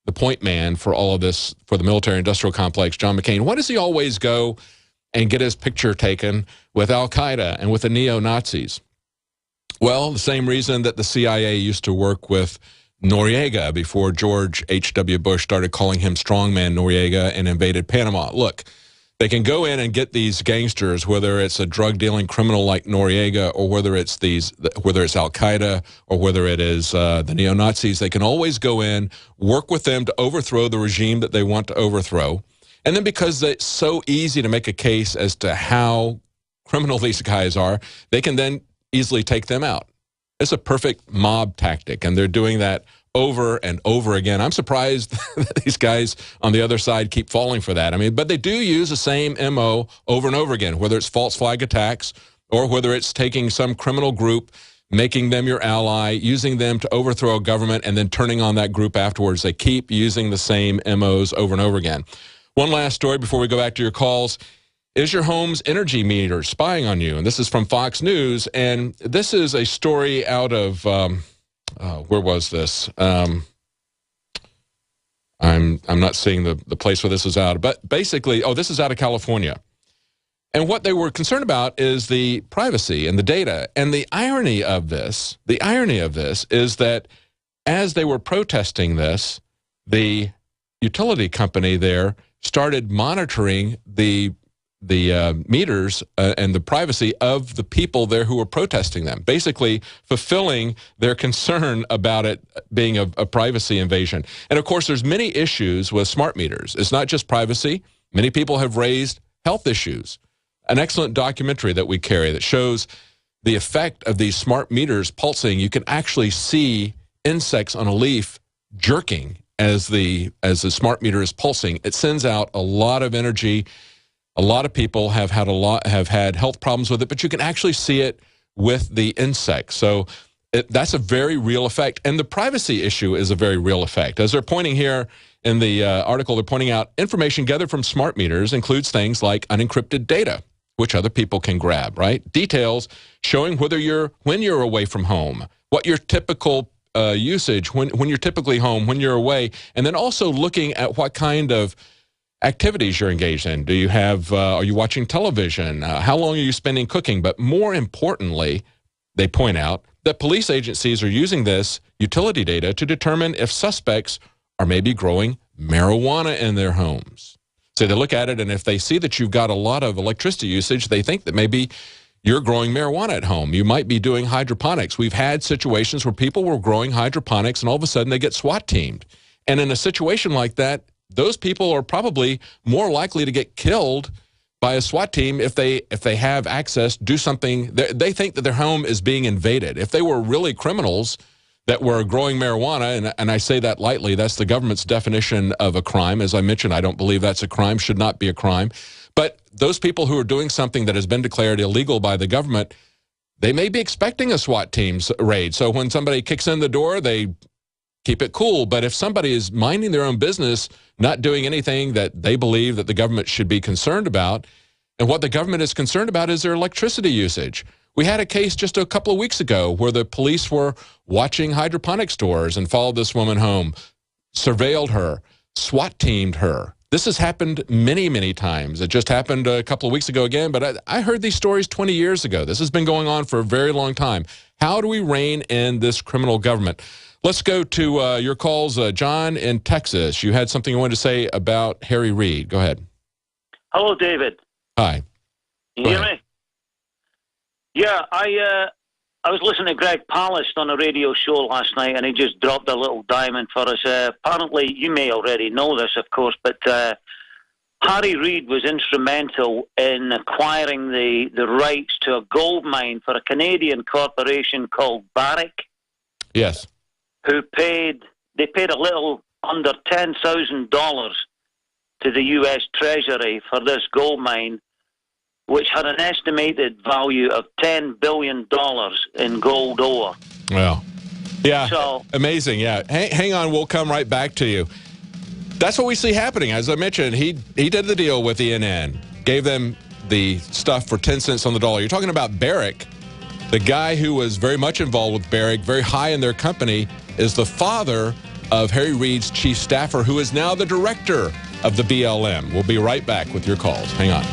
the point man for all of this, for the military-industrial complex, John McCain, why does he always go and get his picture taken with al-Qaeda and with the neo-Nazis? Well, the same reason that the CIA used to work with Noriega before George H.W. Bush started calling him Strongman Noriega and invaded Panama. Look, they can go in and get these gangsters, whether it's a drug-dealing criminal like Noriega or whether it's al-Qaeda or whether it is the neo-Nazis. They can always go in, work with them to overthrow the regime that they want to overthrow. And then because it's so easy to make a case as to how criminal these guys are, they can then easily take them out. It's a perfect mob tactic, and they're doing that over and over again. I'm surprised that these guys on the other side keep falling for that. I mean, but they do use the same MO over and over again, whether it's false flag attacks or whether it's taking some criminal group, making them your ally, using them to overthrow a government, and then turning on that group afterwards. They keep using the same MOs over and over again. One last story before we go back to your calls. Is your home's energy meter spying on you? And this is from Fox News, and this is a story out of, where was this? I'm not seeing the place where this is out, but basically, this is out of California. And what they were concerned about is the privacy and the data. And the irony of this is that as they were protesting this, the utility company there started monitoring the meters and the privacy of the people there who were protesting them, basically fulfilling their concern about it being a privacy invasion. And of course, there's many issues with smart meters. It's not just privacy. Many people have raised health issues. An excellent documentary that we carry that shows the effect of these smart meters pulsing. You can actually see insects on a leaf jerking as the smart meter is pulsing. It sends out a lot of energy. A lot of people have had health problems with it, but you can actually see it with the insects. So that's a very real effect. And the privacy issue is a very real effect. As they're pointing here in the article, they're pointing out information gathered from smart meters includes things like unencrypted data, which other people can grab, right? Details showing when you're away from home, what your typical usage, when you're typically home, when you're away, and then also looking at what kind of activities you're engaged in. Do you have, are you watching television? How long are you spending cooking? But more importantly, they point out that police agencies are using this utility data to determine if suspects are maybe growing marijuana in their homes. So they look at it, and if they see that you've got a lot of electricity usage, they think that maybe you're growing marijuana at home. You might be doing hydroponics. We've had situations where people were growing hydroponics, and all of a sudden they get SWAT teamed. And in a situation like that, those people are probably more likely to get killed by a SWAT team if they have access, do something. They think that their home is being invaded. If they were really criminals that were growing marijuana, and I say that lightly, that's the government's definition of a crime. As I mentioned, I don't believe that's a crime, should not be a crime. But those people who are doing something that has been declared illegal by the government, they may be expecting a SWAT team's raid. So when somebody kicks in the door, they keep it cool. But if somebody is minding their own business, not doing anything that they believe that the government should be concerned about, and what the government is concerned about is their electricity usage. We had a case just a couple of weeks ago where the police were watching hydroponic stores and followed this woman home, surveilled her, SWAT teamed her. This has happened many, many times. It just happened a couple of weeks ago again, but I heard these stories 20 years ago. This has been going on for a very long time. How do we rein in this criminal government? Let's go to your calls. John in Texas, you had something you wanted to say about Harry Reid. Go ahead. Hello, David. Hi. Can you hear me? Yeah, I was listening to Greg Palast on a radio show last night, and he just dropped a little diamond for us. Apparently, you may already know this, of course, but Harry Reid was instrumental in acquiring the rights to a gold mine for a Canadian corporation called Barrick. Yes. They paid a little under $10,000 to the U.S. Treasury for this gold mine, which had an estimated value of $10 billion in gold ore. Well, yeah, so, amazing, yeah. Hang on, we'll come right back to you. That's what we see happening. As I mentioned, he did the deal with ENN, gave them the stuff for 10 cents on the dollar. You're talking about Barrick. The guy who was very much involved with Barrick, very high in their company, is the father of Harry Reid's chief staffer, who is now the director of the BLM. We'll be right back with your calls. Hang on.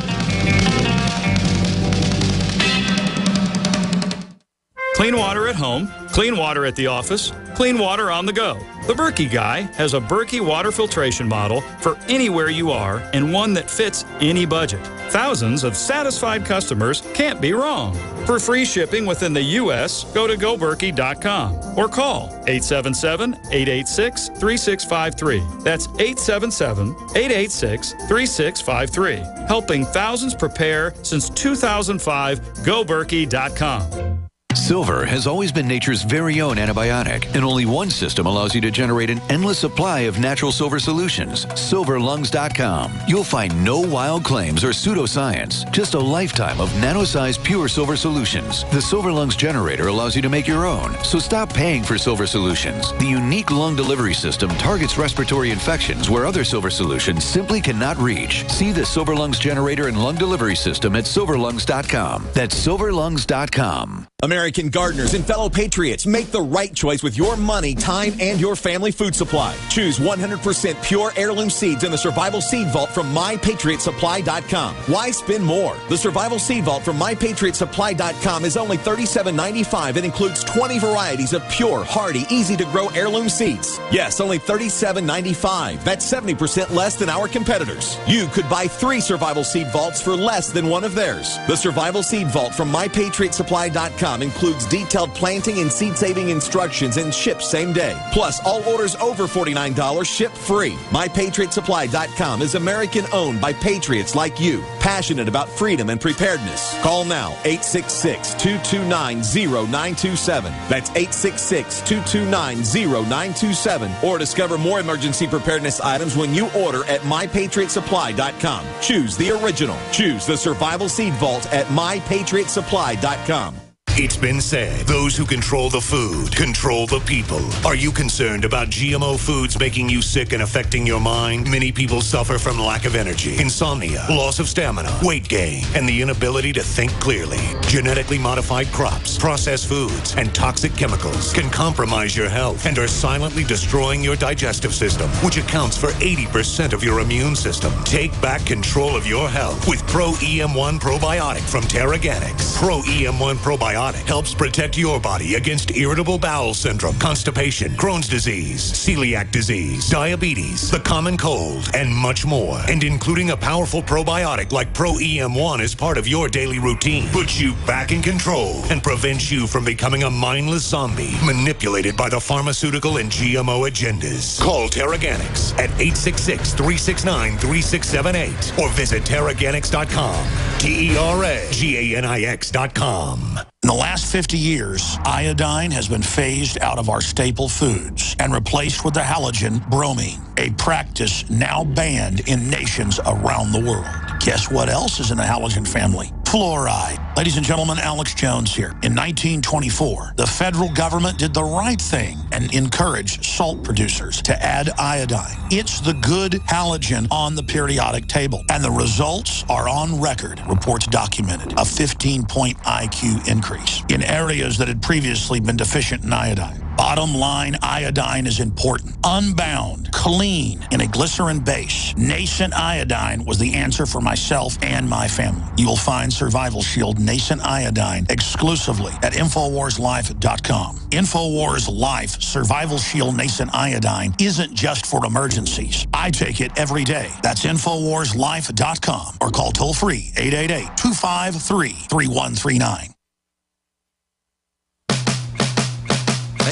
Clean water at home, clean water at the office, clean water on the go. The Berkey Guy has a Berkey water filtration model for anywhere you are and one that fits any budget. Thousands of satisfied customers can't be wrong. For free shipping within the U.S., go to goberkey.com or call 877-886-3653. That's 877-886-3653. Helping thousands prepare since 2005, goberkey.com. Silver has always been nature's very own antibiotic, and only one system allows you to generate an endless supply of natural silver solutions. SilverLungs.com. You'll find no wild claims or pseudoscience, just a lifetime of nano-sized pure silver solutions. The Silver Lungs generator allows you to make your own, so stop paying for silver solutions. The unique lung delivery system targets respiratory infections where other silver solutions simply cannot reach. See the Silver Lungs generator and lung delivery system at SilverLungs.com. That's SilverLungs.com. American gardeners and fellow patriots, make the right choice with your money, time, and your family food supply. Choose 100% pure heirloom seeds in the Survival Seed Vault from MyPatriotSupply.com. Why spend more? The Survival Seed Vault from MyPatriotSupply.com is only $37.95 and includes 20 varieties of pure, hardy, easy-to-grow heirloom seeds. Yes, only $37.95. That's 70% less than our competitors. You could buy 3 Survival Seed Vaults for less than one of theirs. The Survival Seed Vault from MyPatriotSupply.com includes detailed planting and seed-saving instructions and ships same day. Plus, all orders over $49 ship free. MyPatriotSupply.com is American-owned by patriots like you, passionate about freedom and preparedness. Call now, 866-229-0927. That's 866-229-0927. Or discover more emergency preparedness items when you order at MyPatriotSupply.com. Choose the original. Choose the Survival Seed Vault at MyPatriotSupply.com. It's been said, those who control the food control the people. Are you concerned about GMO foods making you sick and affecting your mind? Many people suffer from lack of energy, insomnia, loss of stamina, weight gain, and the inability to think clearly. Genetically modified crops, processed foods, and toxic chemicals can compromise your health and are silently destroying your digestive system, which accounts for 80% of your immune system. Take back control of your health with Pro EM1 Probiotic from Terraganics. Pro EM1 Probiotic helps protect your body against irritable bowel syndrome, constipation, Crohn's disease, celiac disease, diabetes, the common cold, and much more. And including a powerful probiotic like Pro EM1 as part of your daily routine puts you back in control and prevents you from becoming a mindless zombie manipulated by the pharmaceutical and GMO agendas. Call Terraganics at 866-369-3678 or visit Terraganics.com. Terraganix.com. In the last 50 years, iodine has been phased out of our staple foods and replaced with the halogen bromine, a practice now banned in nations around the world. Guess what else is in the halogen family? Fluoride. Ladies and gentlemen, Alex Jones here. In 1924, the federal government did the right thing and encouraged salt producers to add iodine. It's the good halogen on the periodic table, and the results are on record. Reports documented a 15-point IQ increase in areas that had previously been deficient in iodine. Bottom line, iodine is important. Unbound, clean, in a glycerin base. Nascent iodine was the answer for myself and my family. You will find Survival Shield Nascent Iodine exclusively at InfoWarsLife.com. InfoWars Life Survival Shield Nascent Iodine isn't just for emergencies. I take it every day. That's InfoWarsLife.com or call toll-free 888-253-3139.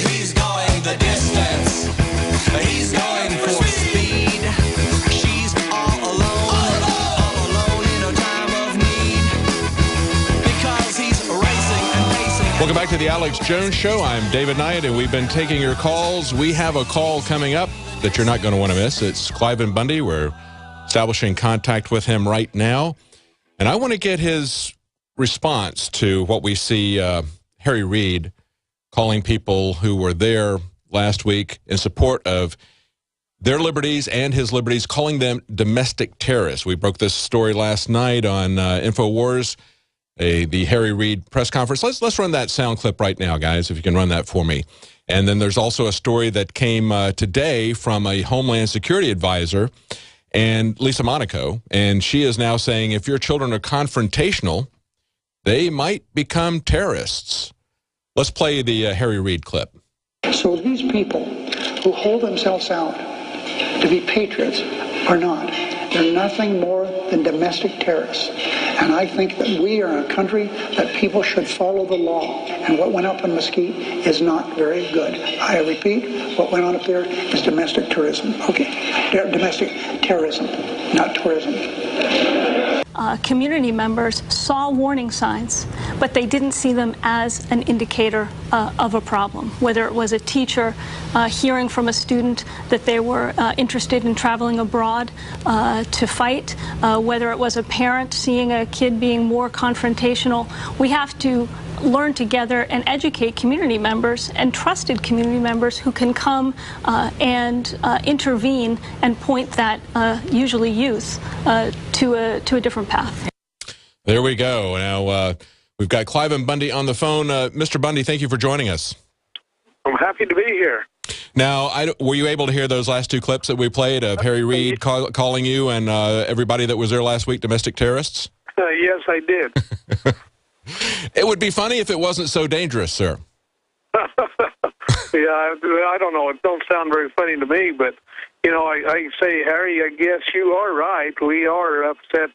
He's going the distance. He's going for speed. She's all alone in a time of need. Because he's racing and pacing. Welcome back to the Alex Jones Show. I'm David Knight, and we've been taking your calls. We have a call coming up that you're not going to want to miss. It's Cliven Bundy. We're establishing contact with him right now. And I want to get his response to what we see Harry Reid calling people who were there last week in support of their liberties and his liberties, calling them domestic terrorists. We broke this story last night on InfoWars, the Harry Reid press conference. Let's run that sound clip right now, guys, if you can run that for me. And then there's also a story that came today from a Homeland Security advisor, and Lisa Monaco, and she is now saying if your children are confrontational, they might become terrorists. Let's play the Harry Reid clip. So these people who hold themselves out to be patriots are not. They're nothing more than domestic terrorists. And I think that we are a country that people should follow the law. And what went up in Mesquite is not very good. I repeat, what went on up there is domestic tourism. Okay, domestic terrorism, not tourism. Community members saw warning signs, but they didn't see them as an indicator of a problem. Whether it was a teacher hearing from a student that they were interested in traveling abroad to fight, whether it was a parent seeing a kid being more confrontational, we have to learn together and educate community members and trusted community members who can come and intervene and point that usually youth to a different path. There we go. Now we've got Cliven Bundy on the phone. Mr. Bundy, thank you for joining us. I'm happy to be here. Now, were you able to hear those last two clips that we played of Harry Reid calling you and everybody that was there last week domestic terrorists? Yes, I did. It would be funny if it wasn't so dangerous, sir. Yeah, I don't know. It don't sound very funny to me, but, you know, I say, Harry, I guess you are right. We are upset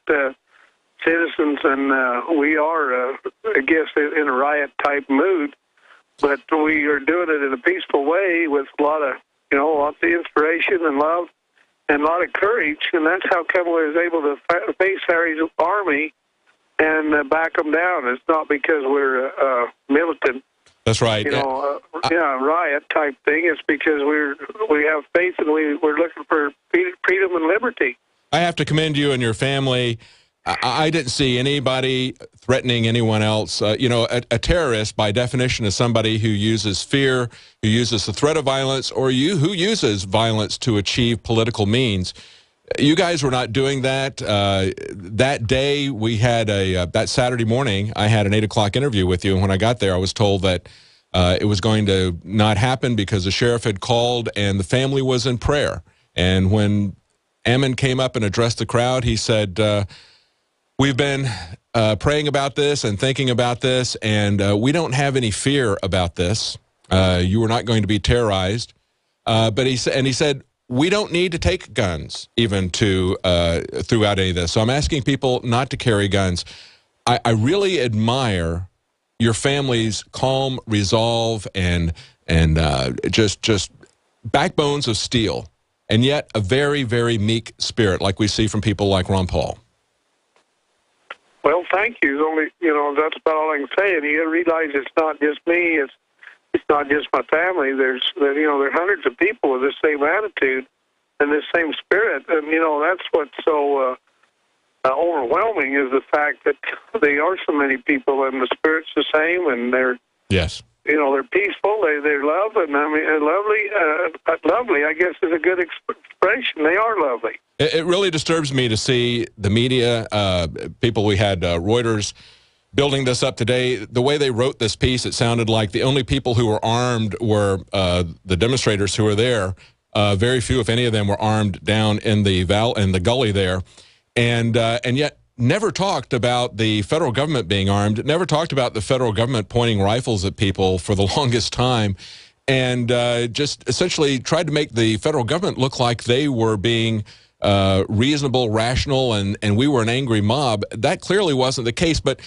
citizens, and we are, I guess, in a riot-type mood, but we are doing it in a peaceful way with a lot of, you know, lots of inspiration and love and a lot of courage, and that's how come we was able to face Harry's army and back them down. It's not because we're militant. That's right. You know, riot type thing. It's because we have faith and we're looking for freedom and liberty. I have to commend you and your family. I didn't see anybody threatening anyone else. You know, a terrorist, by definition, is somebody who uses fear, who uses the threat of violence, or who uses violence to achieve political means. You guys were not doing that. That day, we had that Saturday morning, I had an 8 o'clock interview with you, and when I got there, I was told that it was going to not happen because the sheriff had called and the family was in prayer. And when Ammon came up and addressed the crowd, he said, we've been praying about this and thinking about this, and we don't have any fear about this. You are not going to be terrorized. But he said, we don't need to take guns even throughout any of this. So I'm asking people not to carry guns. I really admire your family's calm resolve and just backbones of steel, and yet a very, very meek spirit like we see from people like Ron Paul. Well, thank you. Only, you know, that's about all I can say. And you realize it's not just me. It's not just my family. There are hundreds of people with this same attitude and this same spirit. And, you know, that's what's so overwhelming is the fact that there are so many people and the spirit's the same, and they're, yes, you know, they're peaceful, they're love, and I mean, lovely, I guess, is a good expression. They are lovely. It really disturbs me to see the media, people. We had Reuters building this up today. The way they wrote this piece, it sounded like the only people who were armed were the demonstrators who were there. Very few, if any of them, were armed down in the gully there, and yet never talked about the federal government being armed. Never talked about the federal government pointing rifles at people for the longest time, and just essentially tried to make the federal government look like they were being reasonable, rational, and we were an angry mob. That clearly wasn't the case, but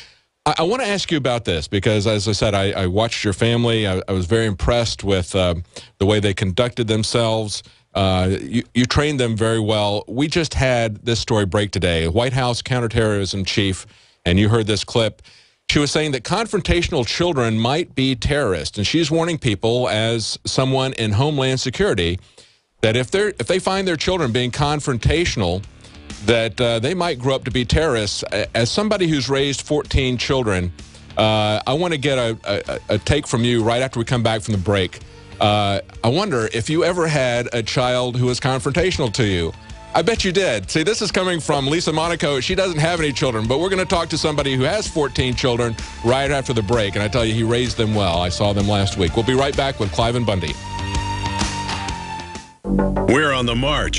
I want to ask you about this because, as I said, I watched your family. I was very impressed with the way they conducted themselves. You trained them very well. We just had this story break today. White House counterterrorism chief, and you heard this clip. She was saying that confrontational children might be terrorists, and she's warning people, as someone in Homeland Security, that if they find their children being confrontational, that they might grow up to be terrorists. As somebody who's raised 14 children, I want to get a take from you right after we come back from the break. I wonder if you ever had a child who was confrontational to you. I bet you did. See, this is coming from Lisa Monaco. She doesn't have any children, but we're going to talk to somebody who has 14 children right after the break. And I tell you, he raised them well. I saw them last week. We'll be right back with Clive and Bundy. We're on the march.